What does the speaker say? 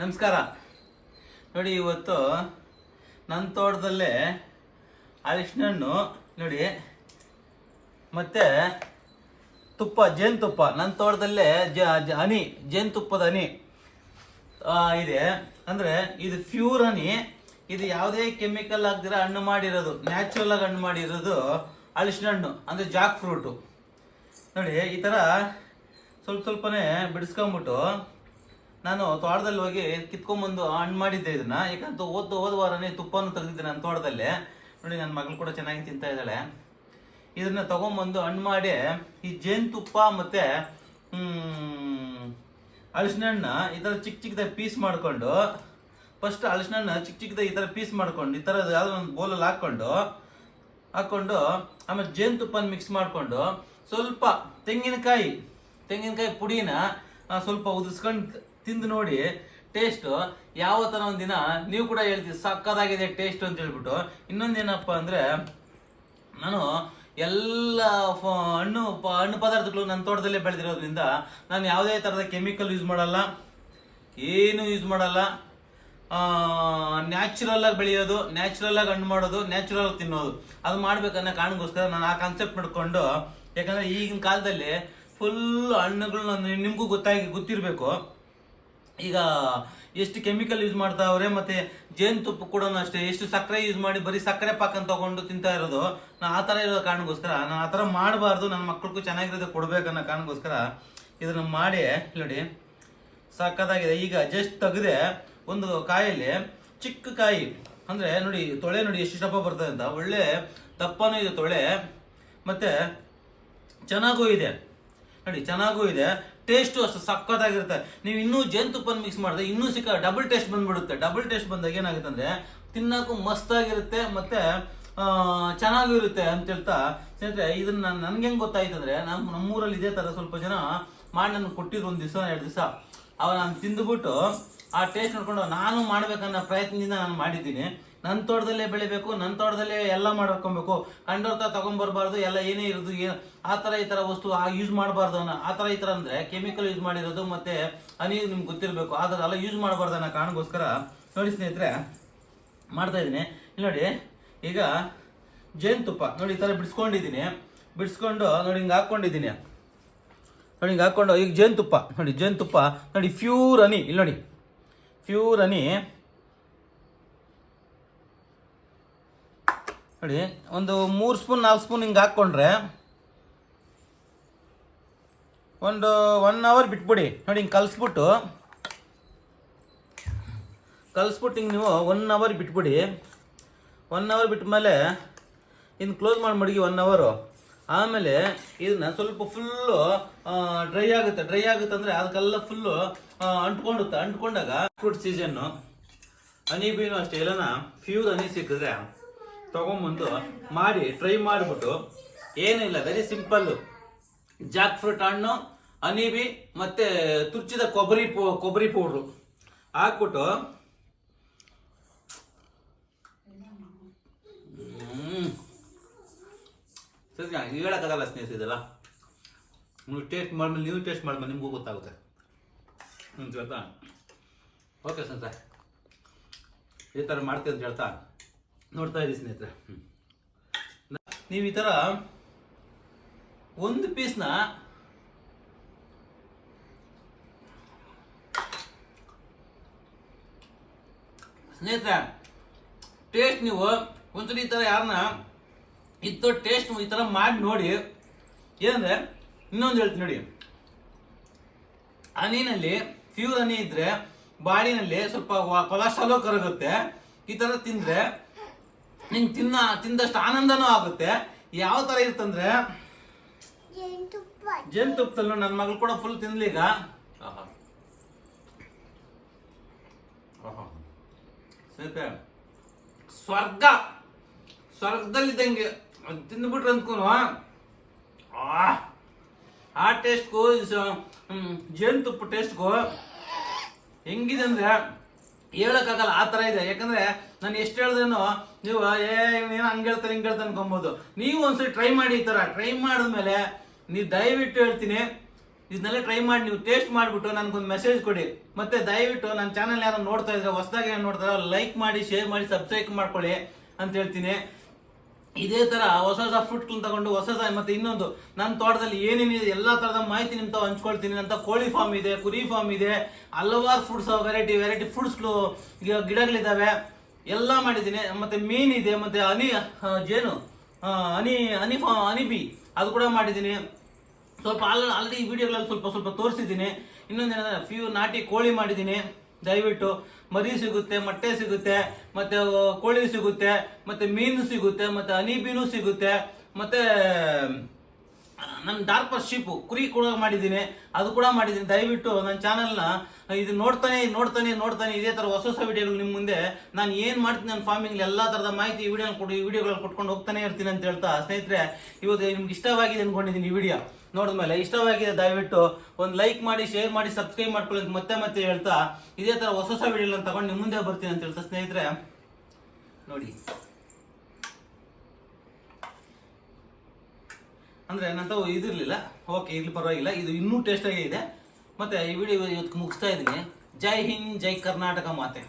ನಮಸ್ಕಾರ. ನೋಡಿ, ಇವತ್ತು ನನ್ನ ತೋಟದಲ್ಲೇ ಅರಿಶಿನ ಹಣ್ಣು ನೋಡಿ ಮತ್ತೆ ತುಪ್ಪ, ಜೇನುತುಪ್ಪ. ನನ್ನ ತೋಟದಲ್ಲೇ ಹನಿ, ಜೇನುತುಪ್ಪದ ಹನಿ ಇದೆ. ಅಂದರೆ ಇದು ಪ್ಯೂರ್ ಹನಿ. ಇದು ಯಾವುದೇ ಕೆಮಿಕಲ್ ಆಗದಿರ ಹಣ್ಣು ಮಾಡಿರೋದು, ನ್ಯಾಚುರಲ್ ಆಗಿ ಹಣ್ಣು ಮಾಡಿರೋದು ಅರಿಶಿನ ಹಣ್ಣು, ಅಂದರೆ ಜಾಕ್ ಫ್ರೂಟು. ನೋಡಿ, ಈ ಥರ ಸ್ವಲ್ಪನೇ ಬಿಡಿಸ್ಕೊಂಬಿಟ್ಟು ನಾನು ತೋಟದಲ್ಲಿ ಹೋಗಿ ಕಿತ್ಕೊಂಬಂದು ಹಣ್ಣು ಮಾಡಿದ್ದೆ ಇದನ್ನ. ಯಾಕಂತ ಹೋದ ವಾರನೇ ತುಪ್ಪನೂ ತೆಗೆದಿದ್ದೆ ನನ್ನ ತೋಟದಲ್ಲೇ. ನೋಡಿ, ನನ್ನ ಮಗಳು ಕೂಡ ಚೆನ್ನಾಗಿ ತಿಂತಾ ಇದ್ದಾಳೆ. ಇದನ್ನ ತಗೊಂಬಂದು ಹಣ್ಣು ಮಾಡಿ ಈ ಜೇನುತುಪ್ಪ ಮತ್ತು ಅರಿಶಿನ ಹಣ್ಣು ಈ ಥರ ಚಿಕ್ಕ ಚಿಕ್ಕದಾಗಿ ಪೀಸ್ ಮಾಡಿಕೊಂಡು, ಫಸ್ಟ್ ಅರಿಶಿನ ಹಣ್ಣು ಚಿಕ್ಕ ಚಿಕ್ಕದಾಗಿ ಈ ಥರ ಪೀಸ್ ಮಾಡ್ಕೊಂಡು, ಈ ಥರ ಯಾವುದೋ ಒಂದು ಬೌಲಲ್ಲಿ ಹಾಕ್ಕೊಂಡು ಆಮೇಲೆ ಜೇನುತುಪ್ಪನ ಮಿಕ್ಸ್ ಮಾಡಿಕೊಂಡು ಸ್ವಲ್ಪ ತೆಂಗಿನಕಾಯಿ ಪುಡಿನ ಸ್ವಲ್ಪ ಉದಿಸ್ಕೊಂಡು ತಿಂದು ನೋಡಿ ಟೇಸ್ಟು ಯಾವ ಥರ. ಒಂದಿನ ನೀವು ಕೂಡ ಹೇಳ್ತೀವಿ ಸಕ್ಕತ್ತಾಗಿದೆ ಟೇಸ್ಟ್ ಅಂತ ಹೇಳ್ಬಿಟ್ಟು. ಇನ್ನೊಂದೇನಪ್ಪ ಅಂದರೆ, ನಾನು ಎಲ್ಲ ಹಣ್ಣು ಪದಾರ್ಥಗಳು ನನ್ನ ತೋಟದಲ್ಲೇ ಬೆಳೆದಿರೋದ್ರಿಂದ ನಾನು ಯಾವುದೇ ಥರದ ಕೆಮಿಕಲ್ ಯೂಸ್ ಮಾಡಲ್ಲ, ಏನು ಯೂಸ್ ಮಾಡಲ್ಲ. ನ್ಯಾಚುರಲ್ ಆಗಿ ಬೆಳೆಯೋದು, ನ್ಯಾಚುರಲ್ ಆಗಿ ಹಣ್ಣು ಮಾಡೋದು, ನ್ಯಾಚುರಲ್ ಆಗಿ ತಿನ್ನೋದು, ಅದು ಮಾಡ್ಬೇಕನ್ನೋ ಕಾರಣಕ್ಕೋಸ್ಕರ ನಾನು ಆ ಕಾನ್ಸೆಪ್ಟ್ ಮಾಡ್ಕೊಂಡು. ಯಾಕಂದರೆ ಈಗಿನ ಕಾಲದಲ್ಲಿ ಫುಲ್ ಹಣ್ಣುಗಳು ನಿಮಗೂ ಗೊತ್ತಿರಬೇಕು ಈಗ ಎಷ್ಟು ಕೆಮಿಕಲ್ ಯೂಸ್ ಮಾಡ್ತಾವ್ರೆ. ಮತ್ತು ಜೇನುತುಪ್ಪ ಕೂಡ ಅಷ್ಟೇ, ಎಷ್ಟು ಸಕ್ಕರೆ ಯೂಸ್ ಮಾಡಿ ಬರೀ ಸಕ್ಕರೆ ಪಾಕನ್ನು ತಗೊಂಡು ತಿಂತಾ ಇರೋದು. ನಾನು ಆ ಥರ ಇರೋ ಕಾರಣಕ್ಕೋಸ್ಕರ ನಾನು ಆ ಥರ ಮಾಡಬಾರ್ದು, ನನ್ನ ಮಕ್ಕಳಿಗೂ ಚೆನ್ನಾಗಿರೋದು ಕೊಡಬೇಕನ್ನೋ ಕಾರಣಕ್ಕೋಸ್ಕರ ಇದನ್ನು ಮಾಡಿ ನೋಡಿ ಸಕ್ಕತ್ತಾಗಿದೆ. ಈಗ ಜಸ್ಟ್ ತೆಗೆದೆ ಒಂದು ಕಾಯಲ್ಲಿ, ಚಿಕ್ಕ ಕಾಯಿ ಅಂದರೆ ನೋಡಿ, ತೊಳೆ ನೋಡಿ ಎಷ್ಟು ದಪ್ಪ ಬರ್ತದೆ ಅಂತ. ಒಳ್ಳೆ ದಪ್ಪನೂ ಇದೆ ತೊಳೆ, ಮತ್ತು ಚೆನ್ನಾಗೂ ಇದೆ ನೋಡಿ, ಚೆನ್ನಾಗೂ ಇದೆ. ಟೇಸ್ಟು ಅಷ್ಟು ಸಕ್ಕತ್ತಾಗಿರುತ್ತೆ. ನೀವು ಇನ್ನೂ ಜೇನುತುಪ್ಪನ ಮಿಕ್ಸ್ ಮಾಡಿದ್ರೆ ಇನ್ನೂ ಡಬಲ್ ಟೇಸ್ಟ್ ಬಂದ್ಬಿಡುತ್ತೆ. ಡಬಲ್ ಟೇಸ್ಟ್ ಬಂದಾಗ ಏನಾಗುತ್ತೆ ಅಂದರೆ ತಿನ್ನೋಕ್ಕೂ ಮಸ್ತಾಗಿರುತ್ತೆ ಮತ್ತು ಚೆನ್ನಾಗೂ ಇರುತ್ತೆ ಅಂತ ಹೇಳ್ತಾ ಸ್ನೇಹಿತರೆ, ಇದನ್ನು ನನಗೆ ಹೆಂಗೆ ಗೊತ್ತಾಯ್ತು ಅಂದರೆ, ನಮ್ಮೂರಲ್ಲಿ ಇದೇ ಥರ ಸ್ವಲ್ಪ ಜನ ಮಾಡಿ ನನಗೆ ಕೊಟ್ಟಿದ್ರು ಒಂದು ದಿವಸ 2 ದಿವಸ. ಅವ ನಾನು ತಿಂದುಬಿಟ್ಟು ಆ ಟೇಸ್ಟ್ ನೋಡ್ಕೊಂಡು ನಾನು ಮಾಡಬೇಕನ್ನೋ ಪ್ರಯತ್ನದಿಂದ ನಾನು ಮಾಡಿದ್ದೀನಿ. ನನ್ನ ತೋಟದಲ್ಲೇ ಬೆಳಿಬೇಕು, ನನ್ನ ತೋಟದಲ್ಲೇ ಎಲ್ಲ ಮಾಡ್ಕೊಬೇಕು, ಕಂಡೋರ್ತ ತೊಗೊಂಬರ್ಬಾರ್ದು, ಎಲ್ಲ ಏನೇ ಇರೋದು ಆ ಥರ ಈ ಥರ ವಸ್ತು ಯೂಸ್ ಮಾಡಬಾರ್ದು ಅನ್ನೋ ಆ ಥರ ಈ ಥರ ಅಂದರೆ ಕೆಮಿಕಲ್ ಯೂಸ್ ಮಾಡಿರೋದು ಮತ್ತು ಹನಿ ನಿಮ್ಗೆ ಗೊತ್ತಿರಬೇಕು, ಆ ಥರ ಎಲ್ಲ ಯೂಸ್ ಮಾಡಬಾರ್ದು ಅನ್ನೋ ಕಾರಣಕ್ಕೋಸ್ಕರ ನೋಡಿ ಸ್ನೇಹಿತರೆ ಮಾಡ್ತಾ ಇದ್ದೀನಿ. ಇಲ್ಲಿ ನೋಡಿ, ಈಗ ಜೇನುತುಪ್ಪ ನೋಡಿ ಈ ಥರ ಬಿಡಿಸ್ಕೊಂಡು ನೋಡಿ ಹಿಂಗೆ ಹಾಕ್ಕೊಂಡಿದ್ದೀನಿ. ನೋಡಿ ಹಿಂಗೆ ಹಾಕ್ಕೊಂಡು ಈಗ ಜೇನುತುಪ್ಪ ನೋಡಿ ಪ್ಯೂರ್ ಹನಿ. ಇಲ್ಲಿ ನೋಡಿ, ಪ್ಯೂರ್ ಹನಿ ನೋಡಿ, ಒಂದು 3 ಸ್ಪೂನ್ 4 ಸ್ಪೂನ್ ಹಿಂಗೆ ಹಾಕ್ಕೊಂಡ್ರೆ ಒಂದು 1 ಅವರ್ ಬಿಟ್ಬಿಡಿ. ನೋಡಿ ಹಿಂಗೆ ಕಲಿಸ್ಬಿಟ್ಟು ಹಿಂಗೆ ನೀವು 1 ಅವರ್ ಬಿಟ್ಬಿಡಿ. 1 ಅವರ್ ಬಿಟ್ಮೇಲೆ ಇನ್ನು ಕ್ಲೋಸ್ ಮಾಡಿ ಮಡಗಿ 1 ಅವರು. ಆಮೇಲೆ ಇದನ್ನ ಸ್ವಲ್ಪ ಫುಲ್ಲು ಡ್ರೈ ಆಗುತ್ತೆ ಅಂದರೆ ಅದಕ್ಕೆಲ್ಲ ಫುಲ್ಲು ಅಂಟ್ಕೊಂಡಾಗ ಫ್ರೂಟ್ ಸೀಸನ್ನು ಹನಿ ಬೀನು ಅಷ್ಟೇ ಎಲ್ಲನ ಪ್ಯೂರ್ ಹನಿ ಸಿಕ್ಕಿದ್ರೆ ತೊಗೊಂಬಂದು ಮಾಡಿ ಟ್ರೈ ಮಾಡಿಬಿಟ್ಟು, ಏನಿಲ್ಲ ವೆರಿ ಸಿಂಪಲ್ಲು, ಜಾಕ್ ಫ್ರೂಟ್ ಹಣ್ಣು, ಹನಿ ಬಿ ಮತ್ತು ತುರ್ಚಿದ ಕೊಬ್ಬರಿ ಪೌಡ್ರು ಹಾಕ್ಬಿಟ್ಟು ಸರಿ ಹೇಳೋಕ್ಕಾಗಲ್ಲ ಸ್ನೇಹಿತಲ್ಲ. ನೀವು ಟೇಸ್ಟ್ ಮಾಡಿದ್ಮೇಲೆ ನಿಮಗೂ ಗೊತ್ತಾಗುತ್ತೆ. ಹೇಳ್ತಾ ಓಕೆ ಸ್ನೇಹಿತರೆ, ಈ ಥರ ಮಾಡ್ತೀವಿ ಅಂತ ಹೇಳ್ತಾ ನೋಡ್ತಾ ಇದ್ದೀವಿ ಸ್ನೇಹಿತರೆ. ನೀವು ಈ ಥರ ಒಂದು ಪೀಸ್ನ ಸ್ನೇಹಿತರೆ ಟೇಸ್ಟ್ ನೀವು ಒಂದ್ಸರಿ ಈ ಥರ ಯಾರನ್ನ ಇತ್ತು ಟೇಸ್ಟ್ ಈ ಥರ ಮಾಡಿ ನೋಡಿ. ಏನಂದರೆ ಇನ್ನೊಂದು ಹೇಳ್ತೀನಿ ನೋಡಿ, ಹನಿನಲ್ಲಿ ಪ್ಯೂರ್ ಹನಿ ಇದ್ರೆ ಬಾಡಿನಲ್ಲಿ ಸ್ವಲ್ಪ ಕೊಲೆಸ್ಟ್ರಾಲು ಕರಗುತ್ತೆ. ಈ ಥರ ತಿಂದರೆ ನಿಂಗೆ ತಿಂದಷ್ಟು ಆನಂದನೂ ಆಗುತ್ತೆ. ಯಾವ ಥರ ಇರುತ್ತಂದ್ರೆ ಜೇನುತುಪ್ಪದಲ್ಲಿ ನನ್ನ ಮಗಳು ಕೂಡ ಫುಲ್ ತಿನ್ಲೀಗ. ಸ್ನೇಹಿತರೆ, ಸ್ವರ್ಗದಲ್ಲಿದ್ದಂಗೆ ತಿಂದ್ಬಿಟ್ರೆ ಅಂದ್ಕೊನು ಆ ಟೇಸ್ಟ್ಗೂ ಜೇನುತುಪ್ಪ ಟೇಸ್ಟ್ಗೂ ಹೆಂಗಿದೆ ಅಂದರೆ ಹೇಳೋಕ್ಕಾಗಲ್ಲ, ಆ ಥರ ಇದೆ. ಯಾಕಂದರೆ ನಾನು ಎಷ್ಟು ಹೇಳಿದ್ರೇನು ನೀವು ಏನೋ ಹಂಗೆ ಹೇಳ್ತಾರೆ ಹಿಂಗೆ ಹೇಳ್ತಾರೆ ಅನ್ಕೊಬೋದು. ನೀವು ಒಂದ್ಸರಿ ಟ್ರೈ ಮಾಡಿ. ಈ ಥರ ಟ್ರೈ ಮಾಡಿದ್ಮೇಲೆ ನೀವು ದಯವಿಟ್ಟು ಹೇಳ್ತೀನಿ ಇದನ್ನೆಲ್ಲ ಟ್ರೈ ಮಾಡಿ ನೀವು ಟೇಸ್ಟ್ ಮಾಡಿಬಿಟ್ಟು ನನಗೊಂದು ಮೆಸೇಜ್ ಕೊಡಿ. ಮತ್ತೆ ದಯವಿಟ್ಟು ನನ್ನ ಚಾನಲ್ ಯಾರು ನೋಡ್ತಾ ಇದ್ರೆ ಹೊಸದಾಗಿ ಏನು ನೋಡ್ತಾರೋ ಲೈಕ್ ಮಾಡಿ, ಶೇರ್ ಮಾಡಿ, ಸಬ್ಸ್ಕ್ರೈಬ್ ಮಾಡ್ಕೊಳ್ಳಿ ಅಂತ ಹೇಳ್ತೀನಿ. ಇದೇ ತರ ಹೊಸ ಹೊಸ ಫ್ರೂಟ್ಗಳನ್ನ ತಗೊಂಡು ಹೊಸ ಮತ್ತೆ ಇನ್ನೊಂದು ನನ್ನ ತೋಟದಲ್ಲಿ ಏನೇನಿದೆ ಎಲ್ಲಾ ತರದ ಮಾಹಿತಿ ನಿಮ್ ತಾವು ಹಂಚ್ಕೊಳ್ತೀನಿ. ಅಂತ ಕೋಳಿ ಫಾರ್ಮ್ ಇದೆ, ಕುರಿ ಫಾರ್ಮ್ ಇದೆ, ಹಲವಾರು ಫ್ರೂಟ್ಸ್ ವೆರೈಟಿ ಫ್ರೂಟ್ಸ್ಗಳು ಗಿಡಗಳಿದಾವೆ, ಎಲ್ಲ ಮಾಡಿದ್ದೀನಿ. ಮತ್ತೆ ಮೀನ್ ಇದೆ, ಮತ್ತೆ ಜೇನು ಹನಿ ಬಿ ಅದು ಕೂಡ ಮಾಡಿದ್ದೀನಿ. ಸ್ವಲ್ಪ ಆಲ್ರೆಡಿ ಈ ವಿಡಿಯೋಗಳಲ್ಲಿ ಸ್ವಲ್ಪ ತೋರಿಸಿದ್ದೀನಿ. ಇನ್ನೊಂದೇನಂದ್ರೆ ಫ್ಯೂ ನಾಟಿ ಕೋಳಿ ಮಾಡಿದ್ದೀನಿ. ದಯವಿಟ್ಟು ಮರಿ ಸಿಗುತ್ತೆ, ಮೊಟ್ಟೆ ಸಿಗುತ್ತೆ, ಮತ್ತೆ ಕೋಳಿ ಸಿಗುತ್ತೆ, ಮತ್ತೆ ಮೀನು ಸಿಗುತ್ತೆ, ಮತ್ತೆ ಹನಿಬೀನು ಸಿಗುತ್ತೆ, ಮತ್ತೆ ನನ್ನ ಡಾರ್ಪರ್ ಶೀಪು ಕುರಿ ಕೂಡ ಮಾಡಿದ್ದೀನಿ, ಅದು ಕೂಡ ಮಾಡಿದ್ದೀನಿ. ದಯವಿಟ್ಟು ನನ್ನ ಚಾನಲ್ನ ಇದು ನೋಡ್ತಾನೆ ಇದೇ ತರ ಹೊಸ ವಿಡಿಯೋಗಳು ನಿಮ್ಮ ಮುಂದೆ ನಾನು ಏನ್ ಮಾಡ್ತೀನಿ ನನ್ನ ಫಾರ್ಮಿಂಗ್ ಎಲ್ಲಾ ತರದ ಮಾಹಿತಿ ಈ ವಿಡಿಯೋಗಳಲ್ಲಿ ಕೊಟ್ಕೊಂಡು ಹೋಗ್ತಾನೆ ಇರ್ತೀನಿ ಅಂತ ಹೇಳ್ತಾ, ಸ್ನೇಹಿತರೆ ಇವತ್ತು ನಿಮ್ಗೆ ಇಷ್ಟವಾಗಿದೆ ಅನ್ಕೊಂಡಿದ್ದೀನಿ. ಈ ವಿಡಿಯೋ ನೋಡಿದ್ಮೇಲೆ ಇಷ್ಟವಾಗಿದೆ ದಯವಿಟ್ಟು ಒಂದು ಲೈಕ್ ಮಾಡಿ, ಶೇರ್ ಮಾಡಿ, ಸಬ್ಸ್ಕ್ರೈಬ್ ಮಾಡ್ಕೊಳ್ಳಿ ಮತ್ತೆ ಹೇಳ್ತಾ ಇದೇ ತರ ಹೊಸ ವಿಡಿಯೋಗಳನ್ನ ತಗೊಂಡು ನಿಮ್ಮ ಮುಂದೆ ಬರ್ತೀನಿ ಅಂತ ಹೇಳ್ತಾ, ಸ್ನೇಹಿತರೆ ನೋಡಿ ಅಂದ್ರೆ ನಂತ ಇದಿರ್ಲಿಲ್ಲ. ಓಕೆ, ಇಲ್ಲಿ ಪರವಾಗಿಲ್ಲ, ಇದು ಇನ್ನೂ ಟೇಸ್ಟ್ ಆಗಿ ಇದೆ. ಮತ್ತೆ ಈ ವಿಡಿಯೋ ಇವತ್ತು ಮುಗಿಸ್ತಾ ಇದ್ದೀನಿ. ಜೈ ಹಿಂದ್, ಜೈ ಕರ್ನಾಟಕ ಮಾತೆ.